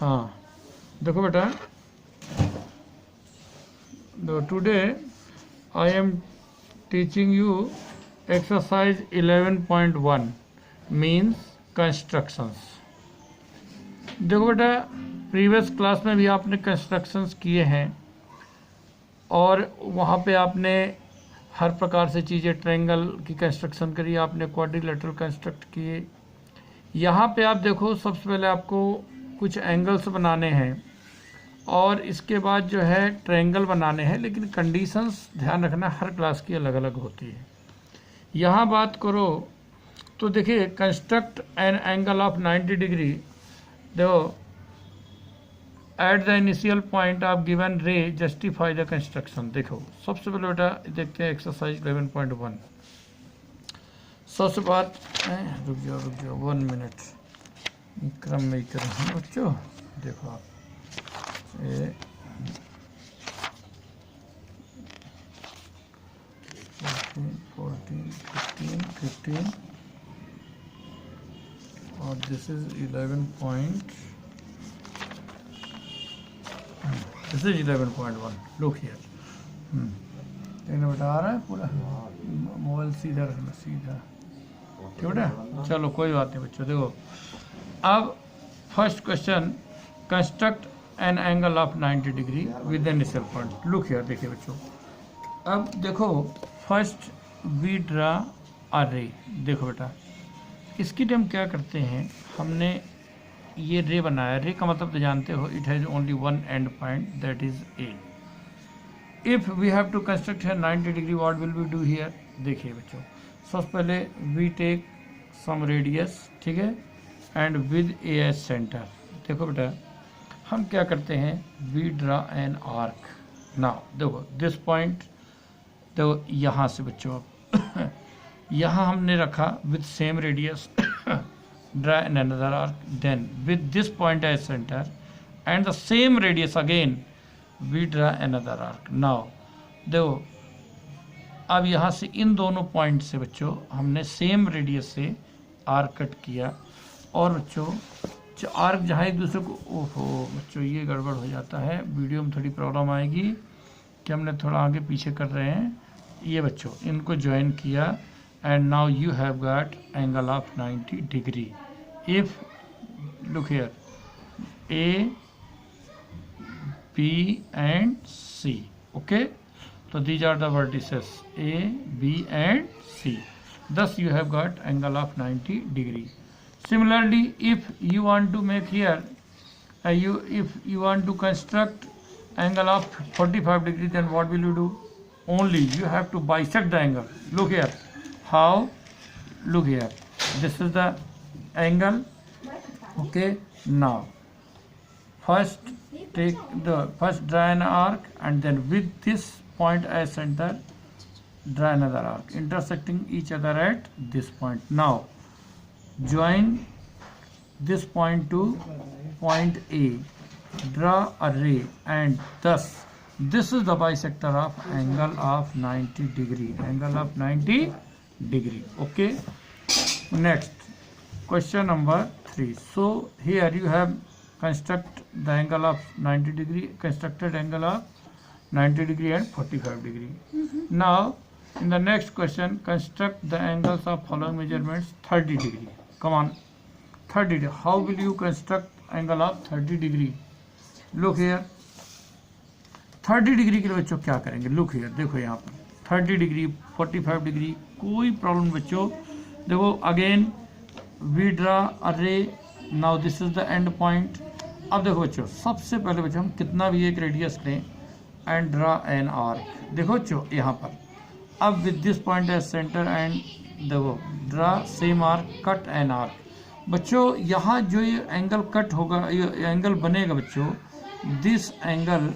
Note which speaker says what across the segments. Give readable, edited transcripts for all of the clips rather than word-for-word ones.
Speaker 1: हाँ देखो बेटा, today I am teaching you exercise 11.1 means constructions. देखो बेटा, प्रीवियस क्लास में भी आपने कंस्ट्रक्शंस किए हैं और वहाँ पे आपने हर प्रकार से चीज़ें, ट्रायंगल की कंस्ट्रक्शन करी, आपने क्वाड्रिलेटरल कंस्ट्रक्ट किए। यहाँ पे आप देखो, सबसे पहले आपको कुछ एंगल्स बनाने हैं और इसके बाद जो है ट्रायंगल बनाने हैं, लेकिन कंडीशंस ध्यान रखना हर क्लास की अलग अलग होती है। यहाँ बात करो तो देखिए, construct an angle of 90 degree. देखो, at the initial point of given ray justify the construction. देखो सबसे पहले बेटा देखते हैं एक्सरसाइज 11.1। सबसे बात, रुक जाओ 1 मिनट, क्रम में ही करें बच्चों। देखो आप ये 14, 15 और this is 11. This is 11.1. Look here. देखना बेटा, आ रहा है पूरा? मोबाइल सीधा रखना, सीधा, ठीक बेटा? चलो कोई बात नहीं बच्चों। देखो अब first question, construct an angle of 90 degree with initial point. Look here, देखिए बच्चों, अब देखो फर्स्ट वी ड्रा अ रे। देखो बेटा, इसकी हम क्या करते हैं, हमने ये रे बनाया। रे का मतलब तो जानते हो, it has only one end point, that is A. If we have to construct है 90 degree, what will we do here? देखिए बच्चों, सबसे पहले वी टेक सम रेडियस, ठीक है, and with A as centre. देखो बेटा, हम क्या करते हैं, we draw an arc. Now देखो दिस पॉइंट, देखो यहाँ से बच्चों यहाँ हमने रखा with same radius, draw in another arc, then with this point as center and the same radius again we draw another arc. Now देखो, अब यहाँ से इन दोनों पॉइंट से बच्चों हमने सेम रेडियस से आर्क कट किया। और बच्चों आर्क जहाँ एक दूसरे को, ओहो बच्चों ये गड़बड़ हो जाता है, वीडियो में थोड़ी प्रॉब्लम आएगी कि हमने थोड़ा आगे पीछे कर रहे हैं। ये बच्चों इनको ज्वाइन किया and now you have got angle of 90 degree. If look here, A, B and C, okay, so these are the vertices A, B and C. Thus you have got angle of 90 degree. Similarly, if you want to make here, if you want to construct angle of 45 degree, then what will you do? Only you have to bisect the angle. Look here. How? Look here, this is the angle, okay. Now first draw an arc and then with this point as center draw another arc intersecting each other at this point. Now join this point to point A, draw a ray, and thus this is the bisector of angle of 90 degree, angle of 90 degree, okay. Next question number 3. So here you have construct the angle of 90 degree, constructed angle of 90 degree and 45 degree. Now in the next question, construct the angles of following measurements 30 degree. Come on, 30 degree. How will you construct angle of 30 degree? Look here, 30 degree के लिए बच्चों क्या करेंगे? Look here, देखो यहाँ पर 30 degree, 45 degree, कोई problem बच्चों। देखो अगेन वी ड्रा अ रे, now this is the end point. अब देखो बच्चों, सबसे पहले बच्चों हम कितना भी एक रेडियस लें एंड ड्रा एन आर्क। देखो बच्चों यहाँ पर, अब with this point as centre and देखो draw same arc, cut an arc. बच्चों यहाँ जो ये एंगल कट होगा, ये एंगल बनेगा बच्चों, दिस एंगल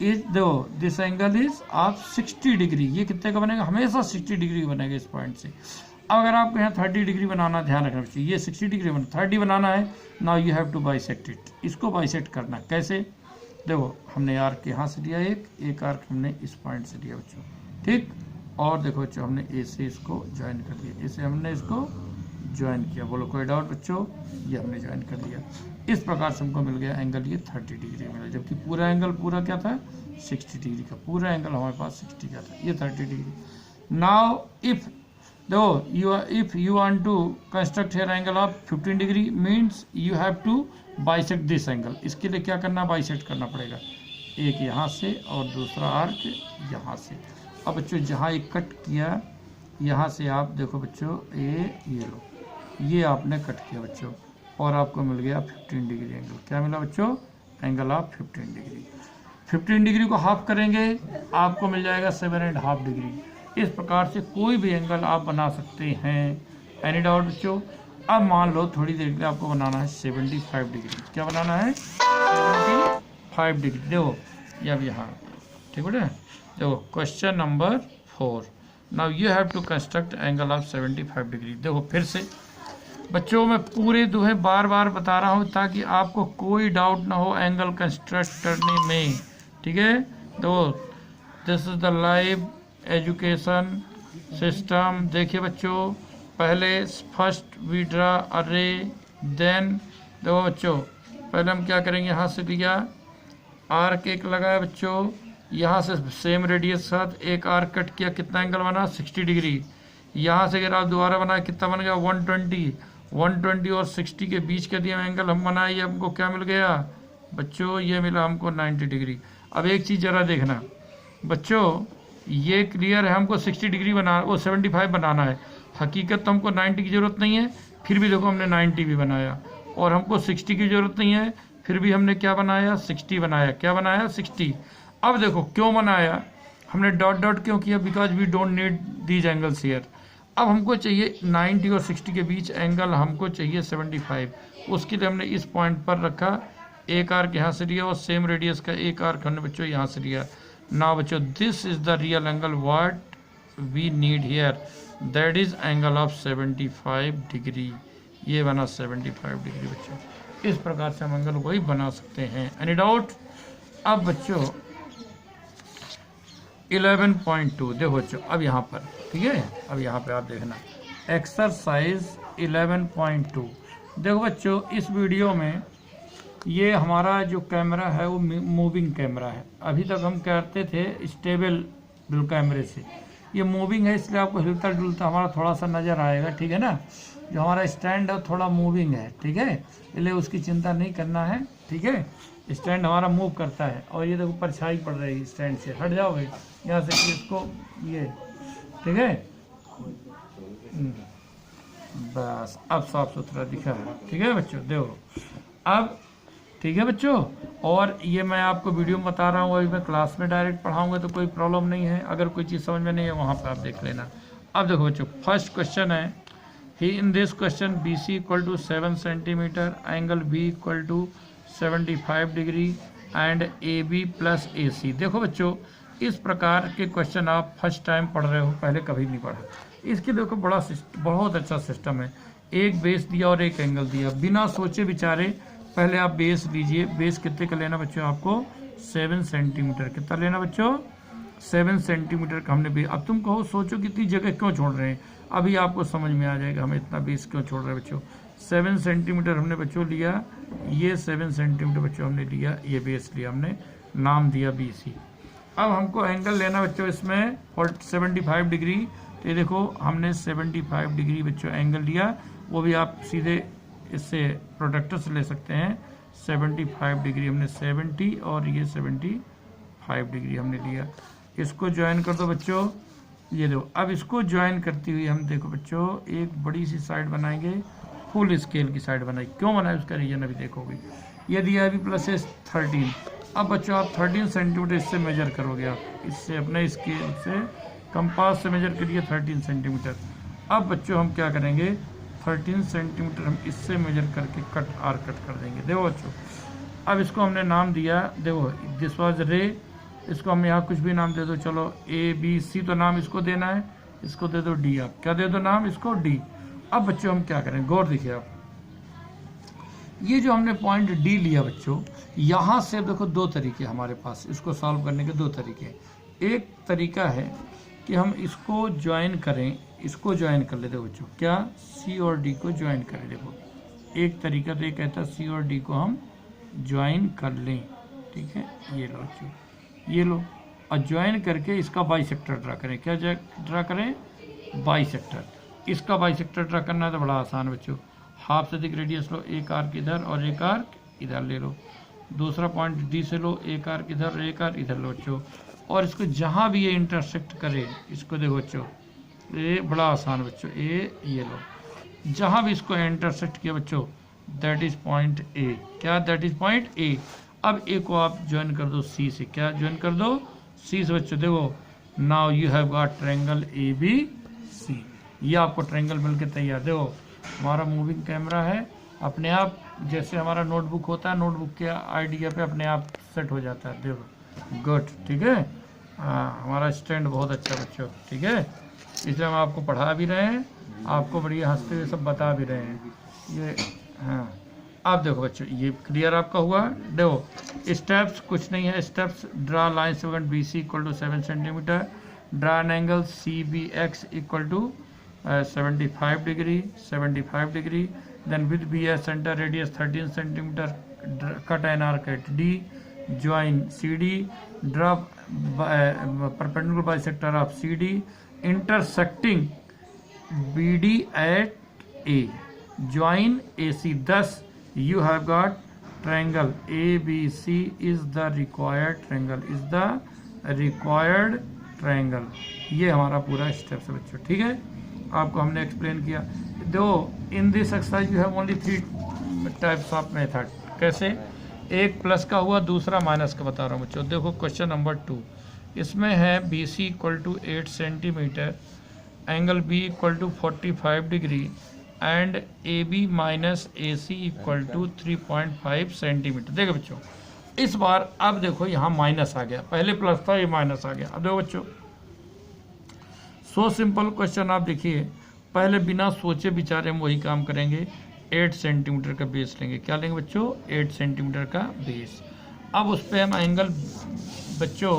Speaker 1: इज, देखो this angle is of 60 degree. ये कितने का बनेगा? हमेशा 60 डिग्री बनेगा इस पॉइंट से। अब अगर आपको यहाँ 30 डिग्री बनाना, ध्यान रखना चाहिए, ये 60 डिग्री बना, 30 बनाना है। Now you have to bisect it, इसको बाइसेक्ट करना। कैसे? देखो हमने आर्क यहाँ से लिया, एक आर्क हमने इस पॉइंट से लिया बच्चों, ठीक। और देखो बच्चों हमने ए से इसको ज्वाइन कर लिया, ए से हमने इसको ज्वाइन किया। बोलो कोई डाउट बच्चों? ये हमने ज्वाइन कर लिया। इस प्रकार से हमको मिल गया एंगल ये 30 डिग्री मिला, जबकि पूरा एंगल पूरा क्या था 60 डिग्री का, पूरा एंगल हमारे पास 60 का था, ये 30 degree. Now if if you want to construct here angle of 15 degree means you have to bisect this angle. इसके लिए क्या करना, बाइसेक्ट करना पड़ेगा, एक यहाँ से और दूसरा आर्क यहाँ से। अब बच्चों जहाँ एक कट किया यहाँ से आप देखो बच्चों ये लो, ये आपने कट किया बच्चों और आपको मिल गया 15 डिग्री एंगल। क्या मिला बच्चों, एंगल ऑफ 15 डिग्री। 15 डिग्री को हाफ करेंगे आपको मिल जाएगा 7.5 डिग्री। इस प्रकार से कोई भी एंगल आप बना सकते हैं। एनी डाउट बच्चों? अब मान लो थोड़ी देर के लिए आपको बनाना है 75 डिग्री। क्या बनाना है, 75 डिग्री। देखो ये अब यहाँ ठीक है। देखो question number 4, now you have to construct angle of 75 degree. देखो फिर से बच्चों मैं पूरे दोहे बार बार बता रहा हूँ ताकि आपको कोई डाउट ना हो एंगल कंस्ट्रक्ट करने में, ठीक है। तो this is the live education system. देखिए बच्चों, पहले फर्स्ट वी ड्रा अरे, देन देखो बच्चों पहले हम क्या करेंगे, यहाँ से लिया आर्क एक लगाया बच्चों, यहाँ से सेम रेडियस के साथ एक आर्क कट किया, कितना एंगल बना 60 डिग्री। यहाँ से अगर आप दोबारा बनाए कितना बन गया 120 और 60 के बीच का दिया एंगल हम बनाए, हमको क्या मिल गया बच्चों, ये मिला हमको 90 डिग्री। अब एक चीज़ जरा देखना बच्चों, ये क्लियर है हमको 60 डिग्री बना वो 75 बनाना है, हकीकत तो हमको 90 की ज़रूरत नहीं है, फिर भी देखो हमने 90 भी बनाया, और हमको 60 की ज़रूरत नहीं है फिर भी हमने क्या बनाया 60 बनाया। क्या बनाया 60। अब देखो क्यों बनाया हमने डॉट डॉट क्यों किया, because we don't need these angles here. अब हमको चाहिए 90 और 60 के बीच एंगल हमको चाहिए 75, उसके लिए हमने इस पॉइंट पर रखा, एक आर्क यहाँ से लिया और सेम रेडियस का एक आर्क हमने बच्चों यहाँ से लिया। नाउ बच्चों this is the real angle what we need here, that is angle of 75 degree. ये बना 75 डिग्री बच्चों। इस प्रकार से हम एंगल वही बना सकते हैं। Any doubt? अब बच्चों 11.2 देखो बच्चों, अब यहाँ पर ठीक है, अब यहाँ पे आप देखना एक्सरसाइज 11.2। देखो बच्चों इस वीडियो में ये हमारा जो कैमरा है वो मूविंग कैमरा है। अभी तक हम करते थे स्टेबल कैमरे से, ये मूविंग है इसलिए आपको हिलता डुलता हमारा थोड़ा सा नज़र आएगा, ठीक है ना। जो हमारा स्टैंड है थोड़ा मूविंग है, ठीक है, इसलिए उसकी चिंता नहीं करना है, ठीक है। स्टैंड हमारा मूव करता है और ये देखो परछाई पड़ रही है स्टैंड से, हट जाओगे यहाँ से कि इसको ये, ठीक है। बस अब साफ सुथरा दिखा है, ठीक है बच्चों। देखो अब ठीक है बच्चों, और ये मैं आपको वीडियो में बता रहा हूँ, अभी मैं क्लास में डायरेक्ट पढ़ाऊंगा तो कोई प्रॉब्लम नहीं है, अगर कोई चीज़ समझ में नहीं है वहाँ पर आप देख लेना। अब देखो बच्चों फर्स्ट क्वेश्चन है, ही in this question B C equal to 7 centimetre, angle B equal to 75 degree and A B plus A C. देखो बच्चों इस प्रकार के क्वेश्चन आप फर्स्ट टाइम पढ़ रहे हो, पहले कभी नहीं पढ़ा। इसके देखो बहुत अच्छा सिस्टम है, एक बेस दिया और एक एंगल दिया, बिना सोचे विचारे पहले आप बेस लीजिए। बेस कितने का लेना बच्चों, आपको 7 सेंटीमीटर। कितना लेना बच्चों 7 सेंटीमीटर का हमने बेस। अब तुम कहो सोचो कितनी जगह क्यों छोड़ रहे हैं, अभी आपको समझ में आ जाएगा हमें इतना बेस क्यों छोड़ रहे हैं बच्चों। 7 सेंटीमीटर हमने बच्चों लिया, ये 7 सेंटीमीटर बच्चों हमने लिया, ये बेस लिया हमने, नाम दिया बी सी। अब हमको एंगल लेना बच्चों इसमें 75 डिग्री, तो ये देखो हमने 75 डिग्री बच्चों एंगल लिया, वो भी आप सीधे इससे प्रोडक्टर से ले सकते हैं। 75 डिग्री हमने 70 और ये 75 डिग्री हमने लिया। इसको ज्वाइन कर दो बच्चों, ये देखो। अब इसको ज्वाइन करती हुई हम देखो बच्चों एक बड़ी सी साइड बनाएंगे, फुल स्केल की साइड बनाई। क्यों बनाए उसका रीजन अभी देखोगे। ये दिया अभी प्लस 13। अब बच्चों आप 13 सेंटीमीटर इससे मेजर करोगे, आप इससे अपने स्केल से कंपास से मेजर करिए 13 सेंटीमीटर। अब बच्चों हम क्या करेंगे 13 सेंटीमीटर हम इससे मेजर करके कट कर देंगे। देखो बच्चों अब इसको हमने नाम दिया, देखो दिस वाज रे, इसको हम यहाँ कुछ भी नाम दे दो, चलो ए बी सी तो नाम इसको देना है, इसको दे दो डी। आप क्या दे दो नाम इसको डी। अब बच्चों हम क्या करें, गौर देखिए आप, ये जो हमने पॉइंट डी लिया बच्चों, यहाँ से देखो दो तरीके हमारे पास इसको सॉल्व करने के, दो तरीके। एक तरीका है कि हम इसको ज्वाइन करें, इसको ज्वाइन कर लेते बच्चों, क्या सी और डी को ज्वाइन करें। देखो एक तरीका तो ये कहता है सी और डी को हम ज्वाइन कर लें, ठीक है। ये लो बच्चों, ये लो, और ज्वाइन करके इसका बाइसेक्टर ड्रा करें। क्या ड्रा करें? बाइसेक्टर। इसका बाइसेक्टर ड्रा करना है तो बड़ा आसान बच्चों, हाफ से अधिक रेडियस लो, एक आर्क इधर और एक आर्क इधर ले लो। दूसरा पॉइंट डी से लो, एक आर्क इधर और एक आर्क इधर लो बच्चों, और इसको जहाँ भी ये इंटरसेक्ट करे, इसको देखो बच्चों, ये बड़ा आसान बच्चों, ये लो, जहाँ भी इसको इंटरसेक्ट किया बच्चों, दैट इज पॉइंट ए। क्या? That is point A. अब ए को आप ज्वाइन कर दो सी से। क्या ज्वाइन कर दो? सी से बच्चों। देखो, now you have got triangle A B C. ये आपको ट्रायंगल मिलके तैयार। देखो, हमारा मूविंग कैमरा है, अपने आप जैसे हमारा नोटबुक होता है, नोटबुक के आइडिया पे अपने आप सेट हो जाता है। देखो, गुड, ठीक है। हमारा स्टैंड बहुत अच्छा बच्चों, ठीक है। इसलिए हम आपको पढ़ा भी रहे हैं, आपको बढ़िया हंसते हुए सब बता भी रहे हैं। ये हाँ, आप देखो बच्चों, ये क्लियर आपका हुआ। देखो, स्टेप्स कुछ नहीं है। Steps, draw line segment B C equal to 7 centimetre, draw an angle C B X equal to 75 degree, then with BS center radius 13 centimeter, cut an arc at D, join CD, draw perpendicular bisector of CD, intersecting BD at A, join AC. Thus you have got triangle ABC is the required triangle, ये हमारा पूरा step है बच्चों, ठीक है। आपको हमने explain किया। दो, in this exercise you have only 3 types of method. कैसे? एक प्लस का हुआ, दूसरा माइनस का बता रहा हूँ बच्चों। देखो क्वेश्चन नंबर 2, इसमें है B C equal to 8 centimetre, angle B equal to 45 degree and A B minus A C equal to 3.5 centimetre. देखो बच्चों, इस बार अब देखो यहाँ माइनस आ गया, पहले प्लस था, ये माइनस आ गया। अब देखो बच्चों, सो सिंपल क्वेश्चन आप देखिए, पहले बिना सोचे विचारे हम वही काम करेंगे। 8 सेंटीमीटर का बेस लेंगे। क्या लेंगे बच्चों? 8 सेंटीमीटर का बेस। अब उस पर हम एंगल बच्चों,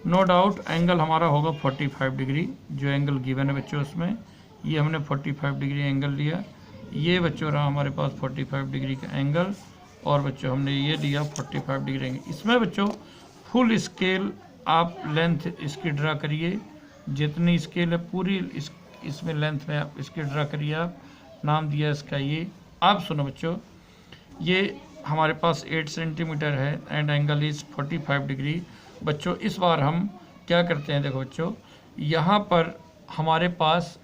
Speaker 1: नो डाउट एंगल हमारा होगा 45 डिग्री, जो एंगल गिवन है बच्चों उसमें, ये हमने 45 डिग्री एंगल लिया। ये बच्चों रहा हमारे पास 45 डिग्री का एंगल, और बच्चों हमने ये लिया 45 डिग्री एंगल। इसमें बच्चों फुल स्केल आप लेंथ इसकी ड्रा करिए, जितनी स्केल है पूरी इसमें लेंथ में आप इसकी ड्रा करिए। आप नाम दिया इसका ये। आप सुनो बच्चों, ये हमारे पास 8 सेंटीमीटर है एंड एंगल इज 45 डिग्री। बच्चों इस बार हम क्या करते हैं, देखो बच्चों, यहाँ पर हमारे पास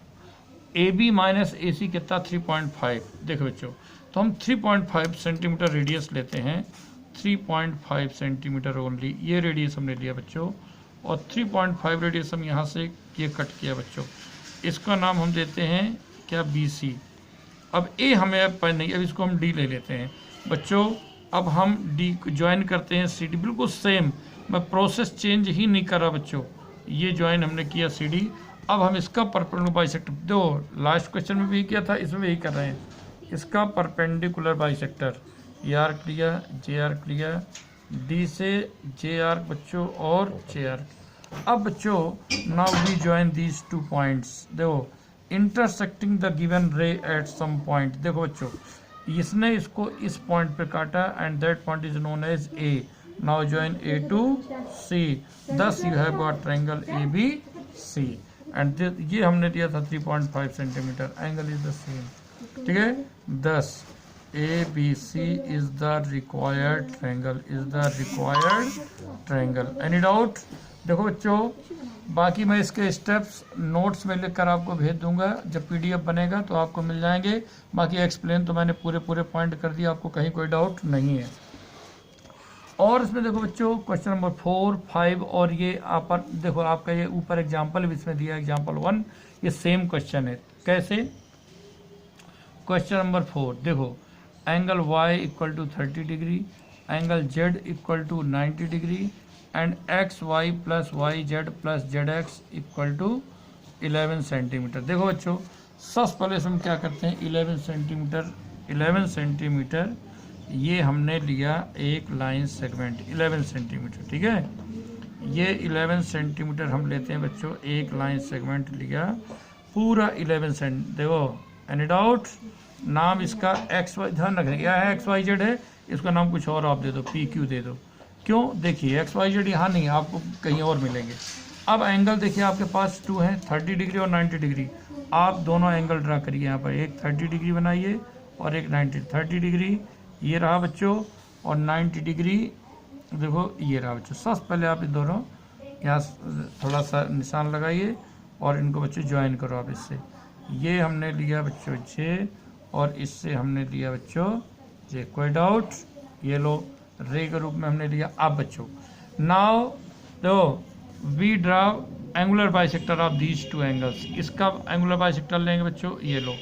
Speaker 1: ए बी माइनस ए सी कितना 3.5। देखो बच्चों, तो हम 3.5 सेंटीमीटर रेडियस लेते हैं, 3.5 सेंटीमीटर ओनली, ये रेडियस हमने लिया बच्चों, और 3.5 रेडियस हम यहाँ से ये कट किया बच्चों। इसका नाम हम देते हैं क्या? B C. अब ए हमें अब नहीं, अब इसको हम डी ले लेते हैं बच्चों। अब हम डी को ज्वाइन करते हैं सी डी, बिल्कुल सेम, मैं प्रोसेस चेंज ही नहीं कर रहा बच्चों। ये ज्वाइन हमने किया सी डी। अब हम इसका परपेंडिकुलर बाइसेक्टर, दो लास्ट क्वेश्चन में भी किया था, इसमें भी यही कर रहे हैं। इसका परपेंडिकुलर बाइसेक्टर, ये आर्क लिया, जे आर्क लिया, डी से जे आर्क बच्चों और जे आर्क। अब बच्चों now we join these 2 points. देखो, intersecting the given ray at some point. देखो बच्चों, इसने इसको इस पॉइंट पे काटा and that point is known as A. Now join A to C, thus you have got triangle A B C and ये हमने दिया था 3.5 centimetre, angle is the same, ठीक है। Thus A B C is the required triangle, any doubt? देखो बच्चों, बाकी मैं इसके स्टेप्स नोट्स में लिखकर आपको भेज दूंगा, जब पीडीएफ बनेगा तो आपको मिल जाएंगे। बाकी एक्सप्लेन तो मैंने पूरे पॉइंट कर दिया, आपको कहीं कोई डाउट नहीं है। और इसमें देखो बच्चों, क्वेश्चन नंबर 4, 5 और ये आप देखो, आपका ये ऊपर एग्जाम्पल भी इसमें दिया, एग्जाम्पल 1, ये सेम क्वेश्चन है। कैसे? क्वेश्चन नंबर 4 देखो, angle y equal to 30 degree, angle z equal to 90 degree and X Y plus Y Z plus Z X equal to 11 centimetre. देखो बच्चों, सबसे पहले हम क्या करते हैं, 11 सेंटीमीटर ये हमने लिया एक लाइन सेगमेंट 11 सेंटीमीटर, ठीक है। ये 11 सेंटीमीटर हम लेते हैं बच्चों, एक लाइन सेगमेंट लिया पूरा 11 सेंट। देखो, एनी डाउट? नाम इसका एक्स वाई, ध्यान रखें यह है एक्स वाई जेड है, इसका नाम कुछ और आप दे दो, पी क्यू दे दो। क्यों? देखिए एक्स वाई जेड यहाँ नहीं है, आपको कहीं और मिलेंगे। अब एंगल देखिए आपके पास 2 हैं, 30 डिग्री और 90 डिग्री। आप दोनों एंगल ड्रा करिए यहाँ पर, एक 30 डिग्री बनाइए और एक 90। 30 डिग्री ये रहा बच्चों, और 90 डिग्री देखो ये रहा बच्चों। सबसे पहले आप इन दोनों यहाँ थोड़ा सा निशान लगाइए और इनको बच्चों ज्वाइन करो आप इससे। ये हमने लिया बच्चों जे, और इससे हमने लिया बच्चों जे। कोई डाउट? ये लो रे के रूप में हमने लिया। अब बच्चों नाउ दो we draw angular bisector of these two angles. इसका एंगुलर बाइसेक्टर लेंगे बच्चों, ये लो।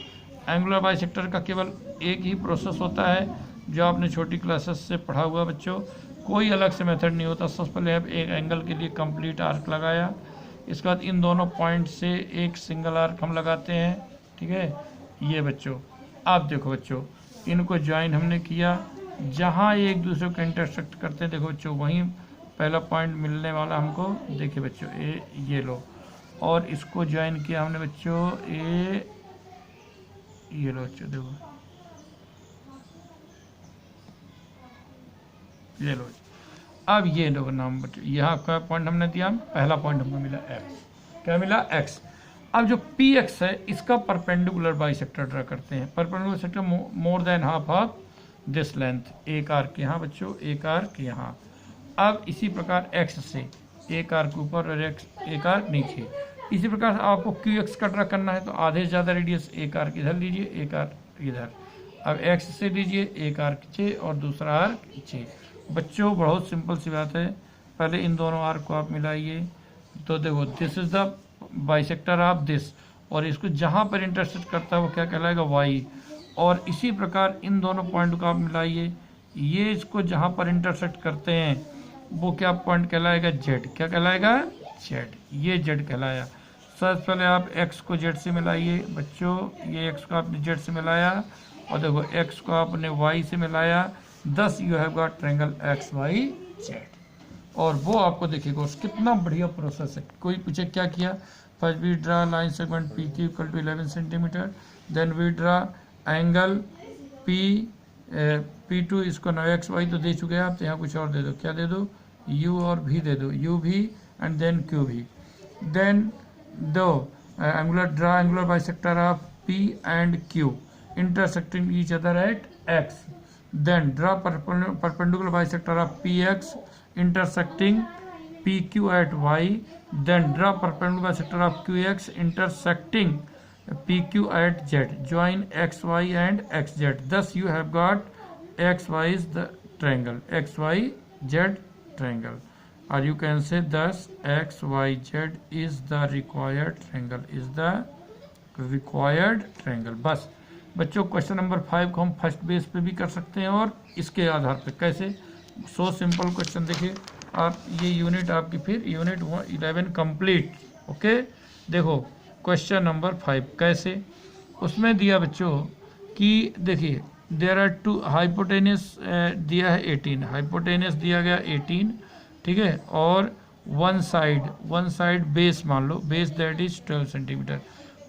Speaker 1: एंगुलर बाइसेक्टर का केवल एक ही प्रोसेस होता है जो आपने छोटी क्लासेस से पढ़ा हुआ बच्चों, कोई अलग से मेथड नहीं होता। सबसे पहले आप एक एंगल के लिए कंप्लीट आर्क लगाया, इसके बाद इन दोनों पॉइंट से एक सिंगल आर्क हम लगाते हैं, ठीक है। ये बच्चों आप देखो बच्चों, इनको ज्वाइन हमने किया, जहाँ एक दूसरे को इंटरसेक्ट करते हैं देखो बच्चों, वहीं पहला पॉइंट मिलने वाला हमको। देखिए बच्चों ये लो, और इसको ज्वाइन किया हमने बच्चों ये लो बच्चों, देखो ये लो। अब ये लो नाम बच्चों, यहाँ का पॉइंट हमने दिया, पहला पॉइंट हमको मिला एक्स। क्या मिला? एक्स। अब जो पी एक्स है इसका परपेंडिकुलर बाइसेक्टर ड्रा करते हैं। Perpendicular sector more than half of this length, एक आर्क यहाँ बच्चों, एक आर्क यहाँ। अब इसी प्रकार एक्स से एक आर्क ऊपर और एक आर्क नीचे। इसी प्रकार आपको क्यू एक्स का ड्रा करना है तो आधे से ज़्यादा रेडियस, एक आर्क इधर लीजिए, एक आर्क इधर। अब एक्स से लीजिए एक आर्क नीचे और दूसरा आर्क नीचे। बच्चों बहुत सिंपल सी बात है, पहले इन दोनों आर्क को आप मिलाइए। तो देखो this is the bisector of this, और इसको जहाँ पर इंटरसेक्ट करता है वो क्या कहलाएगा? वाई। और इसी प्रकार इन दोनों पॉइंट को आप मिलाइए, ये इसको जहाँ पर इंटरसेक्ट करते हैं वो क्या पॉइंट कहलाएगा? जेड। क्या कहलाएगा? जेड। ये जेड कहलाया। सबसे पहले आप एक्स को जेड से मिलाइए बच्चों, ये एक्स को आपने जेड से मिलाया, और देखो एक्स को आपने वाई से मिलाया। Thus you have got triangle X Y Z. और वो आपको देखिएगा कितना बढ़िया प्रोसेस है। कोई पूछे क्या किया? First we draw line segment P Q equal to 11 centimetre, then we draw angle P2, इसको ना एक्स वाई तो दे चुके हैं आप, तो यहाँ कुछ और दे दो। क्या दे दो? U और V दे दो, U भी एंड देन Q भी। देन दो angular draw angular bisector of P and Q intersecting each other at X. Then draw perpendicular bisector of PX intersecting PQ at Y. Then draw perpendicular bisector of QX intersecting PQ at Z. Join XY and XZ. Thus you have got XY is the triangle, XYZ triangle. Or you can say thus XYZ is the required triangle, is the required triangle. बस बच्चों question number 5 को हम first base पे भी कर सकते हैं और इसके आधार पे कैसे। सो सिंपल क्वेश्चन देखिए आप, ये यूनिट आपकी फिर यूनिट 11 कंप्लीट। ओके, देखो क्वेश्चन नंबर 5 कैसे, उसमें दिया बच्चों कि देखिए देयर आर टू हाइपोटेनस दिया है 18, हाइपोटेनस दिया गया 18, ठीक है, और वन साइड बेस मान लो, बेस दैट इज 12 सेंटीमीटर।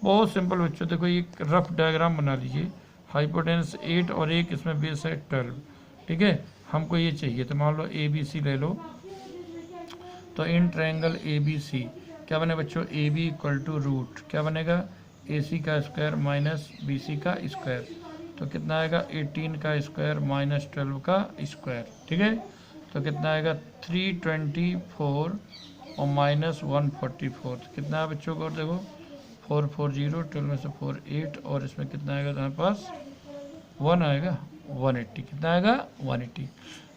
Speaker 1: बहुत सिंपल बच्चों, देखो ये रफ डायग्राम बना लीजिए, हाइपोटेनस 8 और एक इसमें बेस है 12, ठीक है। हमको ये चाहिए तो मान लो ए बी सी ले लो, तो इन ट्रायंगल ए बी सी क्या बने बच्चों? A B equal to root क्या बनेगा? ए सी का स्क्वायर माइनस बी सी का स्क्वायर, तो कितना आएगा? 18 का स्क्वायर माइनस 12 का स्क्वायर, ठीक है। तो कितना आएगा? 324 और माइनस 144, तो कितना है बच्चों को? देखो 440, 12 में से 4 8, और इसमें कितना आएगा तुम्हारे पास? 1 आएगा, 180। कितना आएगा? 180।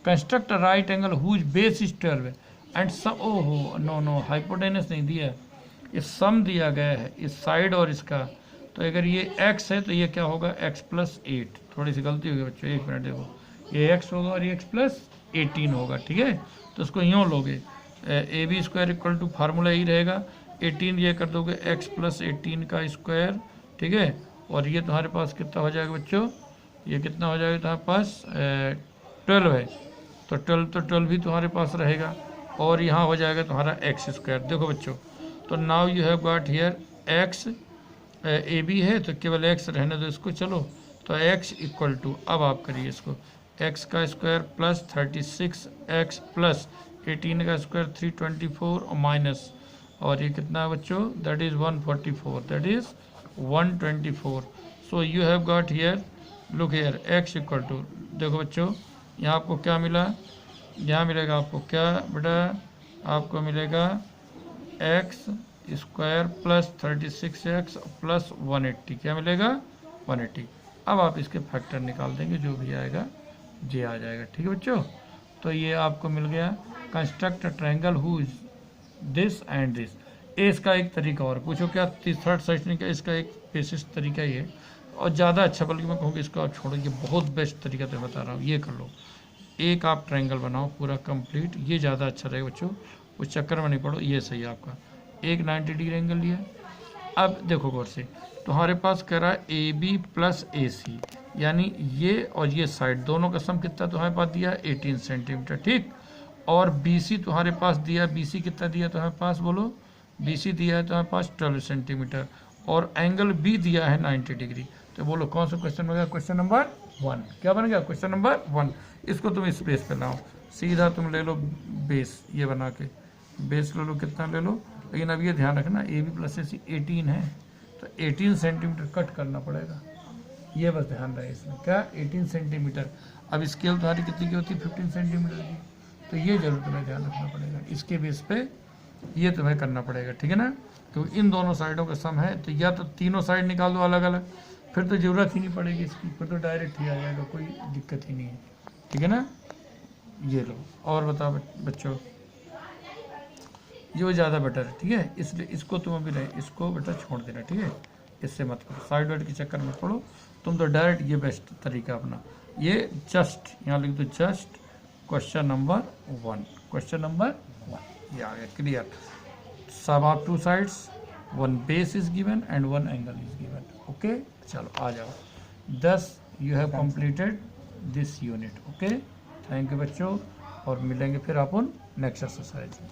Speaker 1: Construct right angle whose base is 12 and sum, ओहो नो हाइपोटेनस नहीं दिया, ये सम दिया गया है इस साइड और इसका। तो अगर ये x है तो ये क्या होगा? x plus 8। थोड़ी सी गलती होगी बच्चों, एक मिनट देखो, ये x होगा और ये x प्लस 18 होगा, ठीक है। तो इसको यूँ लोगे, A B square equal to formula ही रहेगा 18, ये कर दोगे x प्लस 18 का स्क्वायर, ठीक है। और ये तुम्हारे पास कितना हो जाएगा बच्चों? ये कितना हो जाएगा तुम्हारे पास? 12 है, तो 12 भी तुम्हारे पास रहेगा, और यहाँ हो जाएगा तुम्हारा एक्स स्क्वायर। देखो बच्चों, तो now you have got here X, A B है तो केवल एक्स रहने दो इसको, चलो तो x इक्वल टू, अब आप करिए इसको, x का स्क्वायर प्लस 36x प्लस 18 का स्क्वायर 324 और माइनस, और ये कितना है बच्चों, that is 144, that is 124. So you have got here, look here, x equal to, देखो बच्चों यहाँ आपको क्या मिला, यहाँ मिलेगा आपको क्या बेटा, आपको मिलेगा x square plus 36x plus 180, क्या मिलेगा 180. अब आप इसके फैक्टर निकाल देंगे, जो भी आएगा जे आ जाएगा. ठीक है बच्चों, तो ये आपको मिल गया. Construct triangle who is this and this. इसका एक तरीका और पूछो क्या, थर्ड सेशन का इसका एक बेसिस तरीका ये, और ज़्यादा अच्छा, बल्कि मैं कहूँगी इसको आप छोड़ो, ये बहुत बेस्ट तरीका तो बता रहा हूँ, ये कर लो. एक आप ट्रायंगल बनाओ पूरा कंप्लीट, ये ज़्यादा अच्छा रहेगा बच्चों, उस चक्कर में नहीं पड़ो. ये सही है आपका, एक 90 डिग्री एंगल लिया. अब देखो गौर से, तुम्हारे पास कह रहा है ए बी प्लस ए सी, यानी ये और ये साइड दोनों का सम कितना तुम्हारे पास दिया, 18 सेंटीमीटर. ठीक, और बी सी तुम्हारे पास दिया, बी सी कितना दिया तुम्हारे पास, बोलो, बी सी दिया है तुम्हारे पास 12 सेंटीमीटर, और एंगल बी दिया है 90 डिग्री. तो बोलो कौन सा क्वेश्चन बन गया, क्वेश्चन नंबर 1. क्या बन गया, क्वेश्चन नंबर 1. इसको तुम इस बेस पे लाओ, सीधा तुम ले लो बेस, ये बना के बेस ले लो, कितना ले लो. लेकिन अब ये ध्यान रखना, ए बी प्लस ए सी 18 है, तो 18 सेंटीमीटर कट करना पड़ेगा, ये बस ध्यान रहे इसमें, क्या 18 सेंटीमीटर. अब स्केल तुम्हारी कितनी की होती है, 15 सेंटीमीटर की, तो ये जरूर तुम्हें ध्यान रखना पड़ेगा, इसके बेस पे ये तुम्हें करना पड़ेगा. ठीक है ना, तो इन दोनों साइडों का सम है, तो या तो तीनों साइड निकाल दो अलग अलग, फिर तो ज़रूरत ही नहीं पड़ेगी इसकी, फिर तो डायरेक्ट ही आ जाएगा, कोई दिक्कत ही नहीं है. ठीक है ना, ये लो. और बताओ बच्चों, ये ज़्यादा बेटर है. ठीक है, इसलिए इसको तुम अभी नहीं, इसको बेटा छोड़ देना. ठीक है, इससे मत करो, साइड वाइड के चक्कर में पढ़ो तुम, तो डायरेक्ट ये बेस्ट तरीका अपना. ये जस्ट यहाँ लिख दो, just question number 1, question number 1, ये आ गया क्लियर. सब of two sides, one base is given and one angle is given. Okay, चलो आ जाओ. 10 you have completed this unit. Okay, thank you बच्चों, और मिलेंगे फिर अपन नेक्स्ट एक्सरसाइज में.